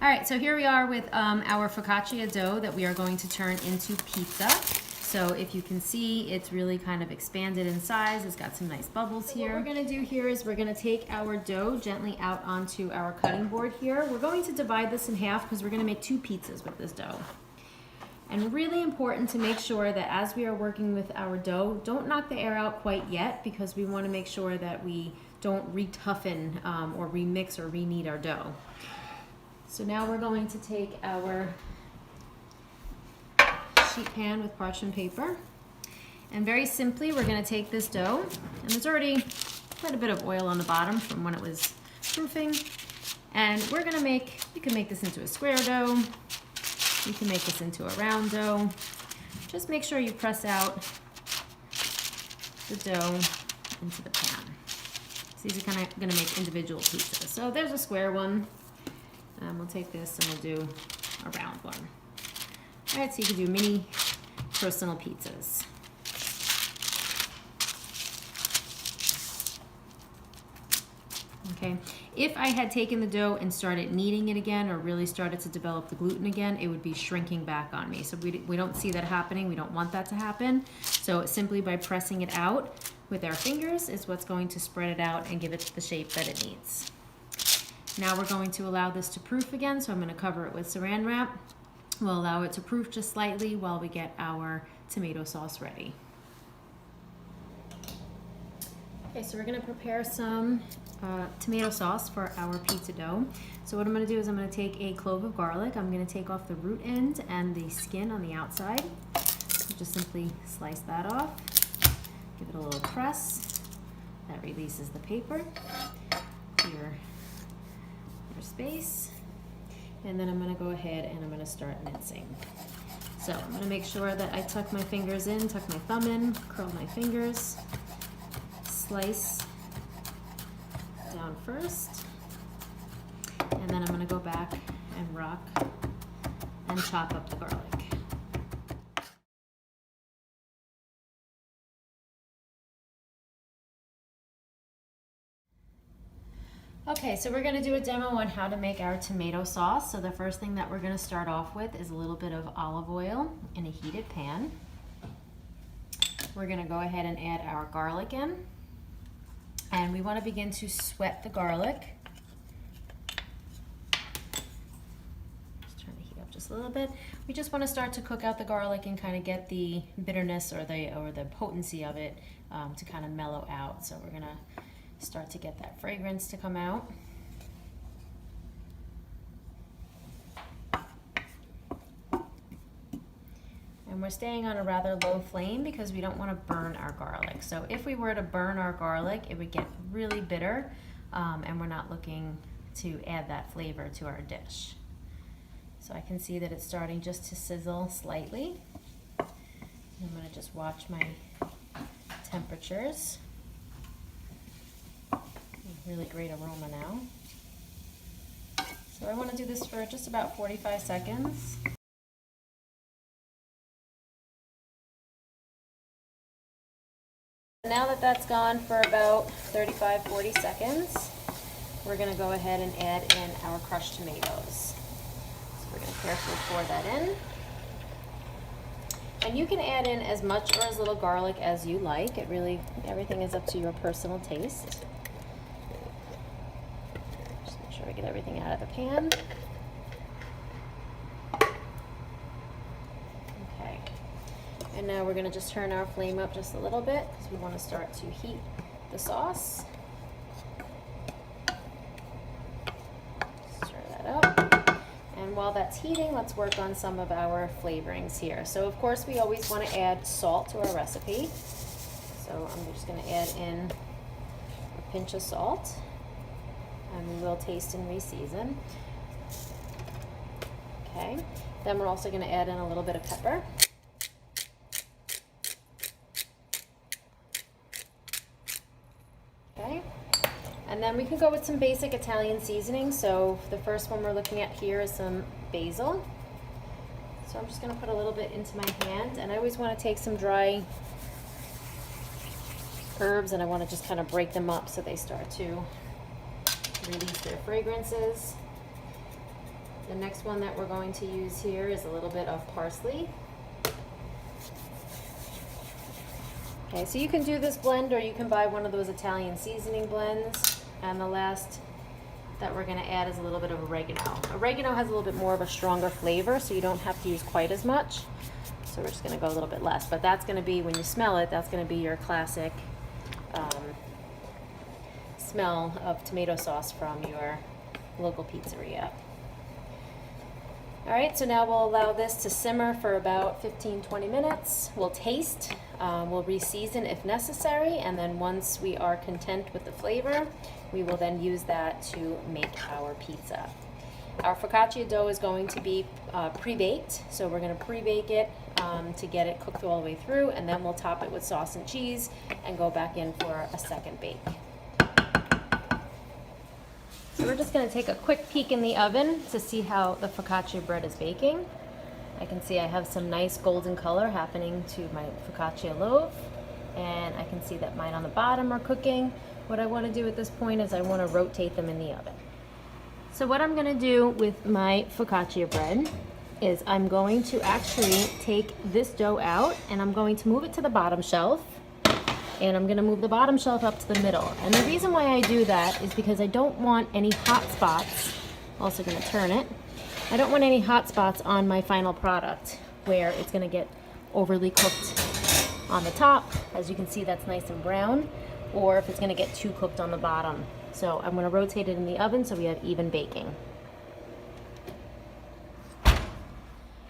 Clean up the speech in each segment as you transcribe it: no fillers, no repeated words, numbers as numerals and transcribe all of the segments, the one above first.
All right, so here we are with our focaccia dough that we are going to turn into pizza. So if you can see, it's really kind of expanded in size. It's got some nice bubbles here. What we're gonna do here is we're gonna take our dough gently out onto our cutting board here. We're going to divide this in half because we're gonna make 2 pizzas with this dough. And really important to make sure that as we are working with our dough, don't knock the air out quite yet, because we wanna make sure that we don't re-toughen or remix or re-knead our dough. So now we're going to take our sheet pan with parchment paper, and very simply we're going to take this dough, and there's already quite a bit of oil on the bottom from when it was proofing, and we're going to make, you can make this into a square dough, you can make this into a round dough. Just make sure you press out the dough into the pan. So these are kind of going to make individual pizzas. So there's a square one. We'll take this and we'll do a round one. All right, so you can do mini personal pizzas. Okay, if I had taken the dough and started kneading it again, or really started to develop the gluten again, it would be shrinking back on me. So we don't see that happening. We don't want that to happen. So simply by pressing it out with our fingers is what's going to spread it out and give it the shape that it needs. Now we're going to allow this to proof again, so I'm going to cover it with saran wrap. We'll allow it to proof just slightly while we get our tomato sauce ready. Okay, so we're going to prepare some tomato sauce for our pizza dough. So what I'm going to do is I'm going to take a clove of garlic. I'm going to take off the root end and the skin on the outside. So just simply slice that off. Give it a little press. That releases the paper. Your space, and then I'm going to go ahead and I'm going to start mincing. So I'm going to make sure that I tuck my fingers in, tuck my thumb in, curl my fingers, slice down first, and then I'm going to go back and rock and chop up the garlic. Okay, so we're going to do a demo on how to make our tomato sauce. So the first thing that we're going to start off with is a little bit of olive oil in a heated pan. We're going to go ahead and add our garlic in. And we want to begin to sweat the garlic. Just turn the heat up just a little bit. We just want to start to cook out the garlic and kind of get the bitterness or the potency of it to kind of mellow out. So we're going to start to get that fragrance to come out. And we're staying on a rather low flame because we don't want to burn our garlic. So if we were to burn our garlic, it would get really bitter, and we're not looking to add that flavor to our dish. So I can see that it's starting just to sizzle slightly. I'm going to just watch my temperatures. Really great aroma now. So I want to do this for just about 45 seconds. Now that that's gone for about 35-40 seconds, we're going to go ahead and add in our crushed tomatoes. So we're going to carefully pour that in. And you can add in as much or as little garlic as you like. It really, everything is up to your personal taste. Make sure we get everything out of the pan. Okay. And now we're going to just turn our flame up just a little bit because we want to start to heat the sauce. Stir that up. And while that's heating, let's work on some of our flavorings here. So of course we always want to add salt to our recipe. So I'm just going to add in a pinch of salt. And we will taste and re-season. Okay, then we're also going to add in a little bit of pepper. Okay, and then we can go with some basic Italian seasoning. So the first one we're looking at here is some basil. So I'm just going to put a little bit into my hand, and I always want to take some dry herbs and I want to just kind of break them up so they start to release their fragrances. The next one that we're going to use here is a little bit of parsley. Okay, so you can do this blend, or you can buy one of those Italian seasoning blends. And the last that we're gonna add is a little bit of oregano. Oregano has a little bit more of a stronger flavor, so you don't have to use quite as much. So we're just gonna go a little bit less, but that's gonna be, when you smell it, that's gonna be your classic smell of tomato sauce from your local pizzeria. All right, so now we'll allow this to simmer for about 15-20 minutes. We'll taste, we'll re-season if necessary, and then once we are content with the flavor, we will then use that to make our pizza. Our focaccia dough is going to be pre-baked, so we're gonna pre-bake it to get it cooked all the way through, and then we'll top it with sauce and cheese and go back in for a second bake. So we're just going to take a quick peek in the oven to see how the focaccia bread is baking. I can see I have some nice golden color happening to my focaccia loaf, and I can see that mine on the bottom are cooking. What I want to do at this point is I want to rotate them in the oven. So what I'm going to do with my focaccia bread is I'm going to actually take this dough out, and I'm going to move it to the bottom shelf. And I'm gonna move the bottom shelf up to the middle. And the reason why I do that is because I don't want any hot spots. Also gonna turn it. I don't want any hot spots on my final product where it's gonna get overly cooked on the top. As you can see, that's nice and brown, or if it's gonna get too cooked on the bottom. So I'm gonna rotate it in the oven so we have even baking. All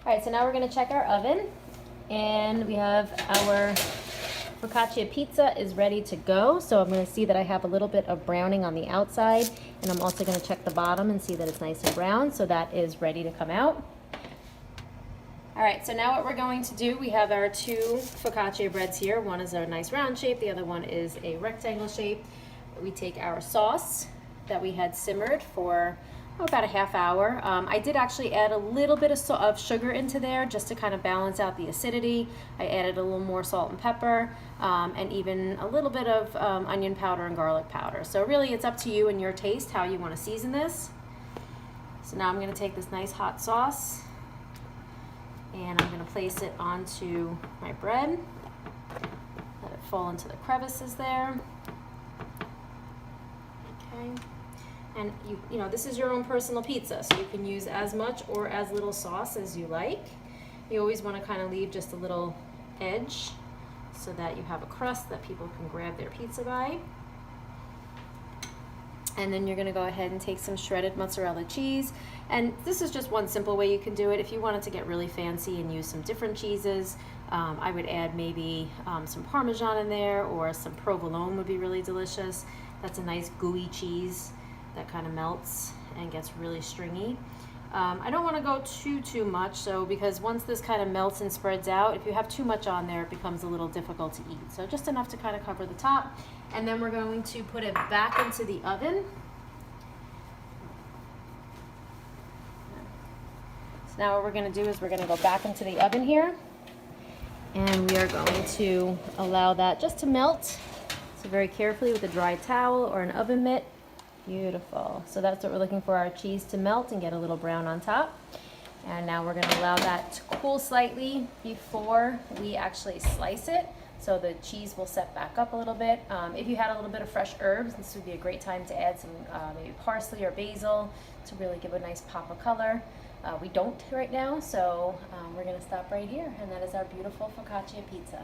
right, so now we're gonna check our oven, and we have our focaccia pizza is ready to go. So I'm going to see that I have a little bit of browning on the outside, and I'm also going to check the bottom and see that it's nice and brown, so that is ready to come out. All right, so now what we're going to do, we have our two focaccia breads here. One is a nice round shape, the other one is a rectangle shape. We take our sauce that we had simmered for about a half hour. I did actually add a little bit of sugar into there just to kind of balance out the acidity. I added a little more salt and pepper, and even a little bit of onion powder and garlic powder. So really it's up to you and your taste how you want to season this. So now I'm going to take this nice hot sauce, and I'm going to place it onto my bread. Let it fall into the crevices there. Okay. And you know, this is your own personal pizza, so you can use as much or as little sauce as you like. You always want to kind of leave just a little edge so that you have a crust that people can grab their pizza by. And then you're going to go ahead and take some shredded mozzarella cheese. And this is just one simple way you can do it. If you wanted to get really fancy and use some different cheeses, I would add maybe some Parmesan in there, or some provolone would be really delicious. That's a nice gooey cheese that kind of melts and gets really stringy. I don't want to go too much, so because once this kind of melts and spreads out, if you have too much on there, it becomes a little difficult to eat. So just enough to kind of cover the top, and then we're going to put it back into the oven. So now what we're going to do is we're going to go back into the oven here, and we are going to allow that just to melt. So very carefully with a dry towel or an oven mitt. Beautiful. So that's what we're looking for, our cheese to melt and get a little brown on top. And now we're going to allow that to cool slightly before we actually slice it, so the cheese will set back up a little bit. If you had a little bit of fresh herbs, this would be a great time to add some maybe parsley or basil to really give a nice pop of color. We don't right now, so we're going to stop right here, and that is our beautiful focaccia pizza.